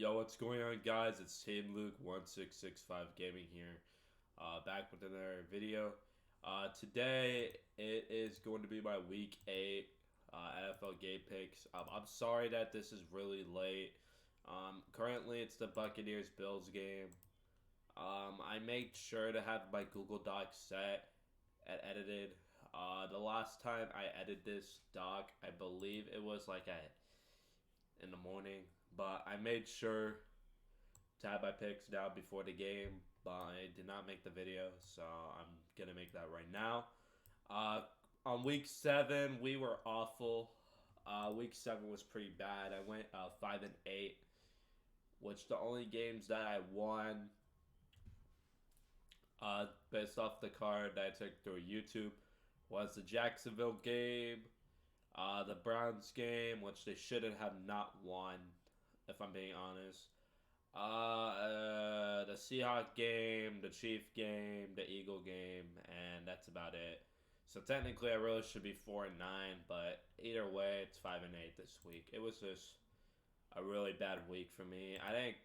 Yo, what's going on, guys? It's Team Luke 1665 Gaming here, back with another video. Today it is going to be my Week 8 NFL game picks. I'm sorry that this is really late. Currently, it's the Buccaneers Bills game. I made sure to have my Google Docs set and edited. The last time I edited this doc, I believe it was like at in the morning, but I made sure to have my picks down before the game, but I did not make the video, so I'm gonna make that right now. Uh, on week 7, we were awful. Week 7 was pretty bad. I went 5-8, which the only games that I won, based off the card that I took through YouTube, was the Jacksonville game, the Browns game, which they shouldn't have not won, if I'm being honest. The Seahawks game, the Chief game, the Eagle game, and that's about it. So technically, I really should be 4-9, but either way, it's 5-8 this week. It was just a really bad week for me. I think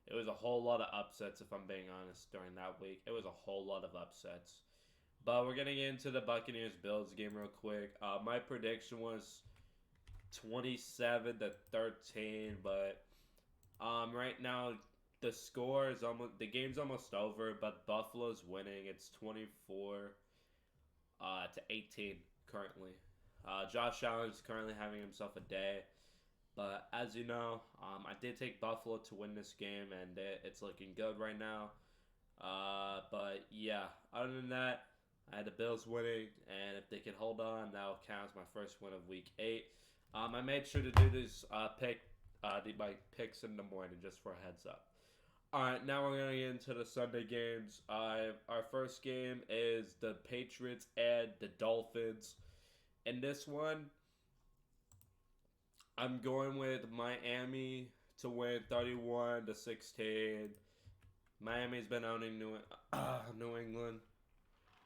it was a whole lot of upsets, if I'm being honest, during that week. It was a whole lot of upsets. But we're gonna get into the Buccaneers Bills game real quick. My prediction was 27-13, but right now the score is almost the game's almost over, but Buffalo's winning. It's 24-18 currently. Josh Allen's currently having himself a day, but as you know, I did take Buffalo to win this game, and it's looking good right now. But yeah, other than that, I had the Bills winning, and if they can hold on, that'll count as my first win of Week 8. I made sure to do this my picks in the morning just for a heads up. All right, now we're gonna get into the Sunday games. Our first game is the Patriots and the Dolphins. In this one, I'm going with Miami to win 31-16. Miami's been owning New England,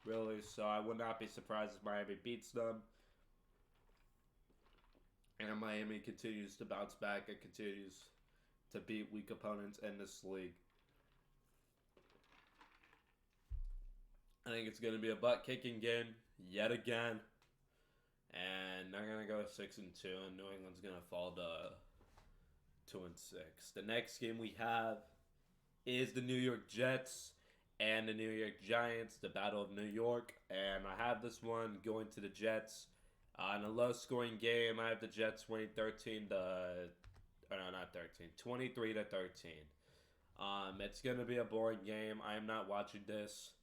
really, so I would not be surprised if Miami beats them. And Miami continues to bounce back and continues to beat weak opponents in this league. I think it's going to be a butt kicking game yet again. And they're going to go 6-2, and New England's going to fall to 2-6. The next game we have is the New York Jets and the New York Giants, the Battle of New York. And I have this one going to the Jets. In a low-scoring game, I have the Jets winning 23-13. It's going to be a boring game. I am not watching this.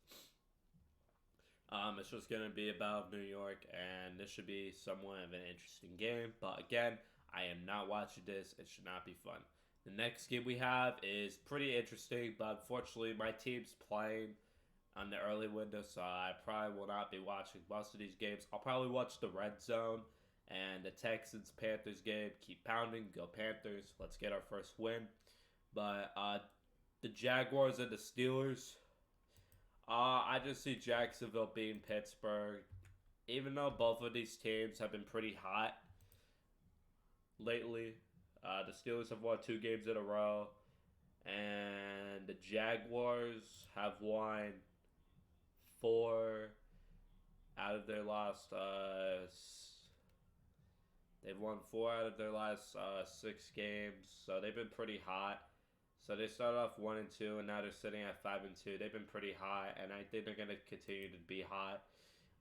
It's just going to be about New York, and this should be somewhat of an interesting game. But again, I am not watching this. It should not be fun. The next game we have is pretty interesting, but unfortunately, my team's playing on the early window, so I probably will not be watching most of these games. I'll probably watch the Red Zone and the Texans-Panthers game. Keep pounding. Go Panthers. Let's get our first win. But the Jaguars and the Steelers, I just see Jacksonville beating Pittsburgh. Even though both of these teams have been pretty hot lately, the Steelers have won 2 games in a row, and the Jaguars have won 4 out of their last. They've won 4 out of their last 6 games, so they've been pretty hot. So they started off 1-2, and now they're sitting at 5-2. They've been pretty hot, and I think they're going to continue to be hot.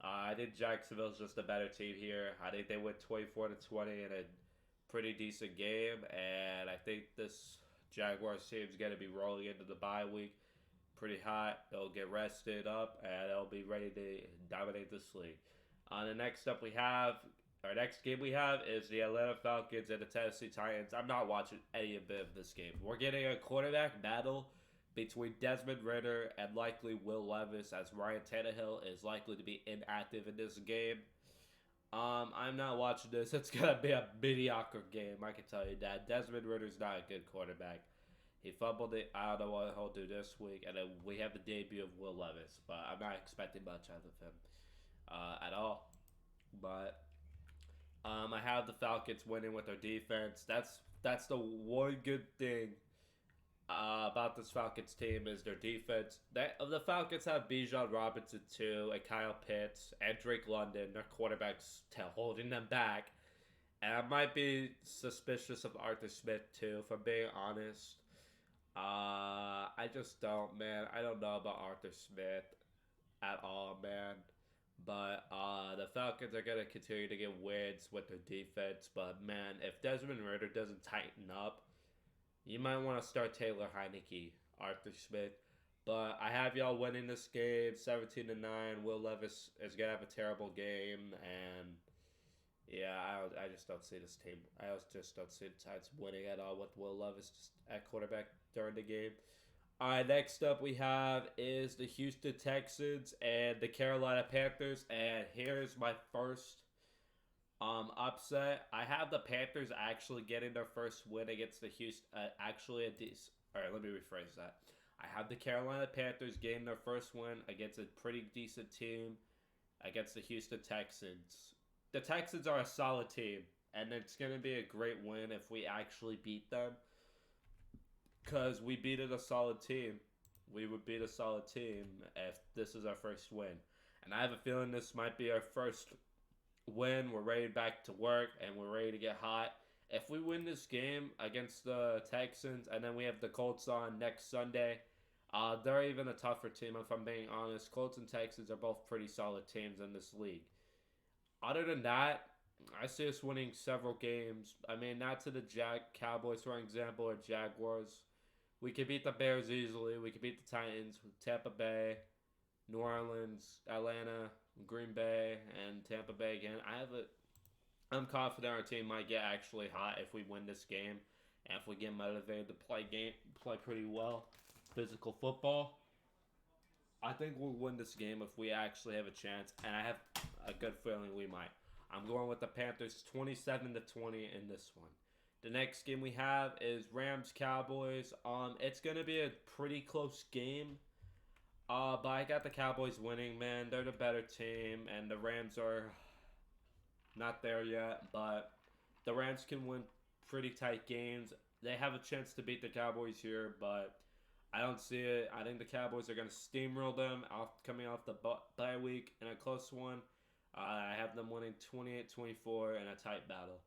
I think Jacksonville's just a better team here. I think they win 24-20 in a pretty decent game, and I think this Jaguars team's going to be rolling into the bye week pretty hot. They'll get rested up, and they'll be ready to dominate this league. The next up we have, our next game we have is the Atlanta Falcons and the Tennessee Titans. I'm not watching any bit of this game. We're getting a quarterback battle between Desmond Ridder and likely Will Levis, as Ryan Tannehill is likely to be inactive in this game. I'm not watching this. It's going to be a mediocre game, I can tell you that. Desmond Ridder's not a good quarterback. He fumbled it. I don't know what he'll do this week. And then we have the debut of Will Levis, but I'm not expecting much out of him at all. But I have the Falcons winning with their defense. That's the one good thing about this Falcons team is their defense. The Falcons have Bijan Robinson too, and Kyle Pitts, and Drake London. Their quarterbacks holding them back. And I might be suspicious of Arthur Smith too, if I'm being honest. I just don't, man. I don't know about Arthur Smith at all, man. But the Falcons are gonna continue to get wins with their defense. But man, if Desmond Ritter doesn't tighten up, you might want to start Taylor Heineke, Arthur Smith. But I have y'all winning this game 17-9. Will Levis is going to have a terrible game. And yeah, I just don't see this team. I just don't see the Titans winning at all with Will Levis just at quarterback during the game. All right, next up we have is the Houston Texans and the Carolina Panthers. And here's my first upset. I have the Panthers actually getting their first win against the Houston. Actually, a decent. All right, let me rephrase that. I have the Carolina Panthers getting their first win against a pretty decent team against the Houston Texans. The Texans are a solid team, and it's going to be a great win if we actually beat them. Because we beat a solid team. We would beat a solid team if this is our first win. And I have a feeling this might be our first win. We're ready back to work, and we're ready to get hot. If we win this game against the Texans, and then we have the Colts on next Sunday, they're even a tougher team, if I'm being honest. Colts and Texans are both pretty solid teams in this league. Other than that, I see us winning several games. I mean, not to the Cowboys, for example, or Jaguars. We could beat the Bears easily. We could beat the Titans, Tampa Bay, New Orleans, Atlanta, Green Bay, and Tampa Bay again. I'm confident our team might get actually hot if we win this game, and if we get motivated to play pretty well, physical football. I think we'll win this game if we actually have a chance, and I have a good feeling we might. I'm going with the Panthers 27-20 in this one. The next game we have is Rams Cowboys. It's gonna be a pretty close game. But I got the Cowboys winning, man. They're the better team, and the Rams are not there yet. But the Rams can win pretty tight games. They have a chance to beat the Cowboys here, but I don't see it. I think the Cowboys are going to steamroll them coming off the bye week in a close one. I have them winning 28-24 in a tight battle.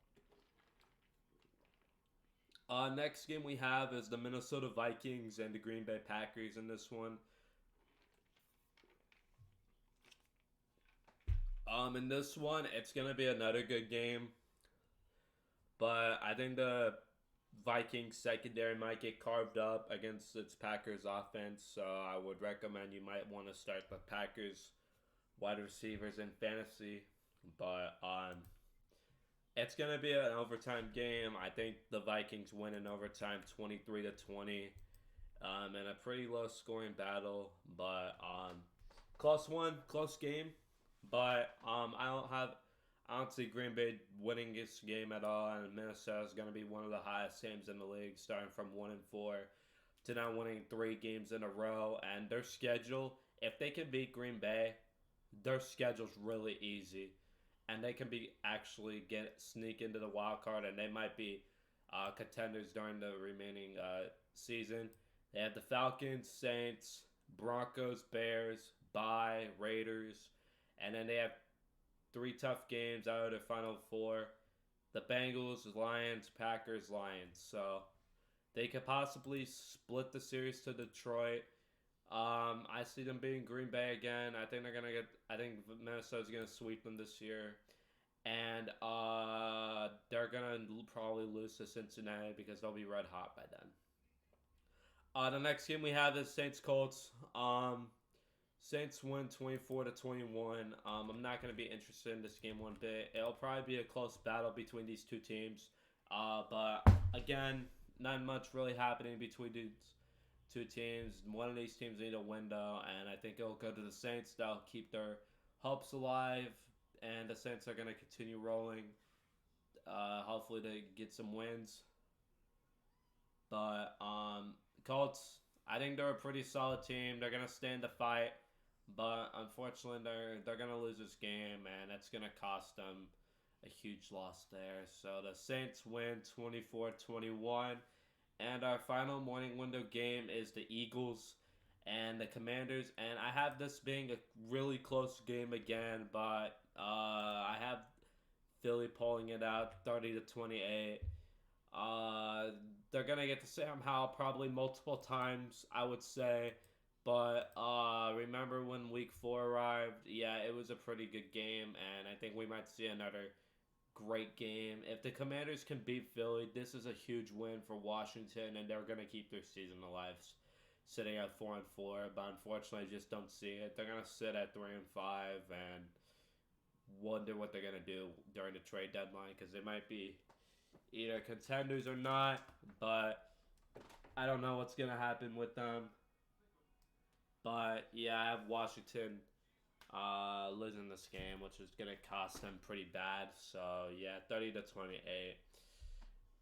Next game we have is the Minnesota Vikings and the Green Bay Packers in this one. In this one, it's going to be another good game. But I think the Vikings secondary might get carved up against its Packers offense. So I would recommend you might want to start the Packers wide receivers in fantasy. But it's going to be an overtime game. I think the Vikings win in overtime 23-20 in a pretty low scoring battle. But close game. But I don't see Green Bay winning this game at all, and Minnesota is going to be one of the highest teams in the league, starting from 1-4 to now winning 3 games in a row. And their schedule, if they can beat Green Bay, their schedule's really easy, and they can sneak into the wild card, and they might be contenders during the remaining season. They have the Falcons, Saints, Broncos, Bears, bye, Raiders, and then they have 3 tough games out of their final 4. The Bengals, Lions, Packers, Lions. So they could possibly split the series to Detroit. I see them beating Green Bay again. I think Minnesota's gonna sweep them this year, and they're gonna probably lose to Cincinnati because they'll be red hot by then. The next game we have is Saints Colts. Saints win 24-21. I'm not going to be interested in this game one bit. It'll probably be a close battle between these two teams. But again, not much really happening between these two teams. One of these teams need a win though, and I think it'll go to the Saints. They'll keep their hopes alive, and the Saints are going to continue rolling. Hopefully they get some wins. But Colts, I think they're a pretty solid team. They're going to stand the fight. But unfortunately, they're going to lose this game, and it's going to cost them a huge loss there. So the Saints win 24-21. And our final morning window game is the Eagles and the Commanders. And I have this being a really close game again, but I have Philly pulling it out 30-28. They're gonna get to Sam Howell probably multiple times, I would say. But remember when Week 4 arrived? Yeah, it was a pretty good game, and I think we might see another great game. If the Commanders can beat Philly, this is a huge win for Washington, and they're gonna keep their season alive, sitting at 4-4. But unfortunately, I just don't see it. They're gonna sit at 3-5 and wonder what they're gonna do during the trade deadline because they might be either contenders or not. But I don't know what's gonna happen with them. But yeah, I have Washington losing this game, which is gonna cost them pretty bad. So yeah, 30-28.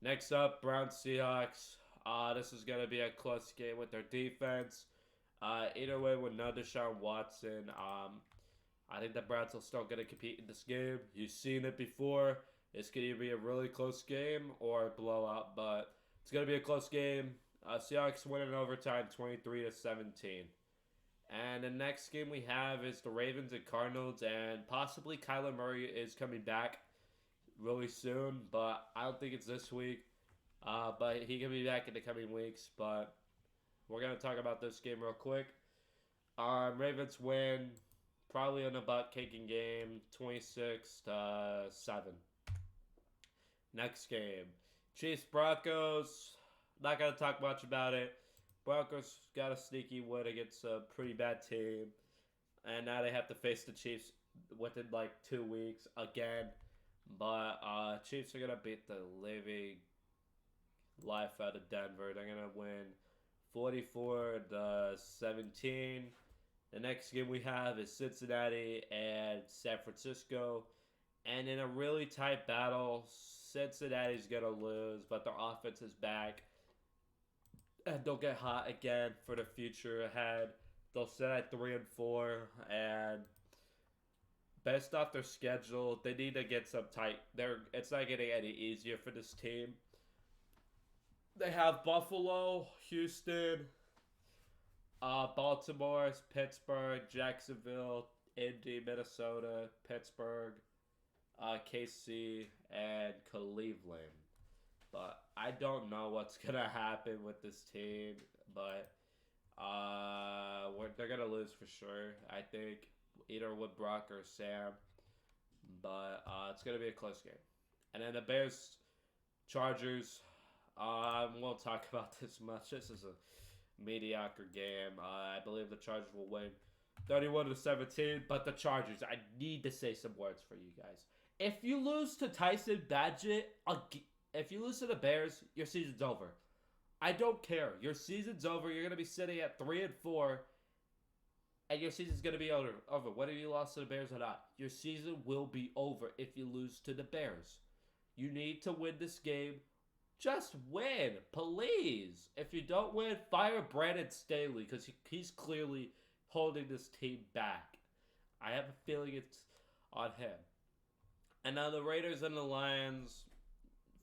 Next up, Browns Seahawks. This is gonna be a close game with their defense. Either way, with no Deshaun Watson, I think the Browns will still gonna compete in this game. You've seen it before. It's gonna be a really close game or a blowout, but it's gonna be a close game. Seahawks win in overtime, 23-17. And the next game we have is the Ravens and Cardinals, and possibly Kyler Murray is coming back really soon, but I don't think it's this week. But he can be back in the coming weeks. But we're gonna talk about this game real quick. Ravens win, probably in a butt kicking game, 26-7. Next game, Chiefs Broncos. Not gonna talk much about it. Broncos got a sneaky win against a pretty bad team, and now they have to face the Chiefs within like 2 weeks again. But Chiefs are gonna beat the living life out of Denver. They're gonna win 44-17. The next game we have is Cincinnati and San Francisco, and in a really tight battle, Cincinnati's gonna lose, but their offense is back. And they'll get hot again for the future ahead. They'll sit at 3-4, and based off their schedule, they need to get some tight. It's not getting any easier for this team. They have Buffalo, Houston, Baltimore, Pittsburgh, Jacksonville, Indy, Minnesota, Pittsburgh, KC, and Cleveland. But I don't know what's going to happen with this team. But they're going to lose for sure. I think either with Brock or Sam. But it's going to be a close game. And then the Bears, Chargers. I won't talk about this much. This is a mediocre game. I believe the Chargers will win 31-17. But the Chargers, I need to say some words for you guys. If you lose to Tyson Bagent, if you lose to the Bears, your season's over. I don't care. Your season's over. You're going to be sitting at 3-4. And your season's going to be over. Whether you lost to the Bears or not. Your season will be over if you lose to the Bears. You need to win this game. Just win. Please. If you don't win, fire Brandon Staley. Because he's clearly holding this team back. I have a feeling it's on him. And now the Raiders and the Lions.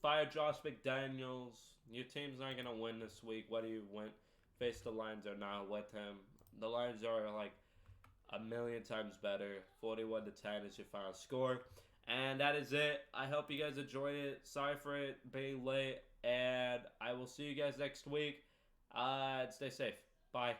Fire Josh McDaniels. Your team's not going to win this week, whether you face the Lions or not with him. The Lions are like a million times better. 41-10 is your final score. And that is it. I hope you guys enjoyed it. Sorry for it being late. And I will see you guys next week. Stay safe. Bye.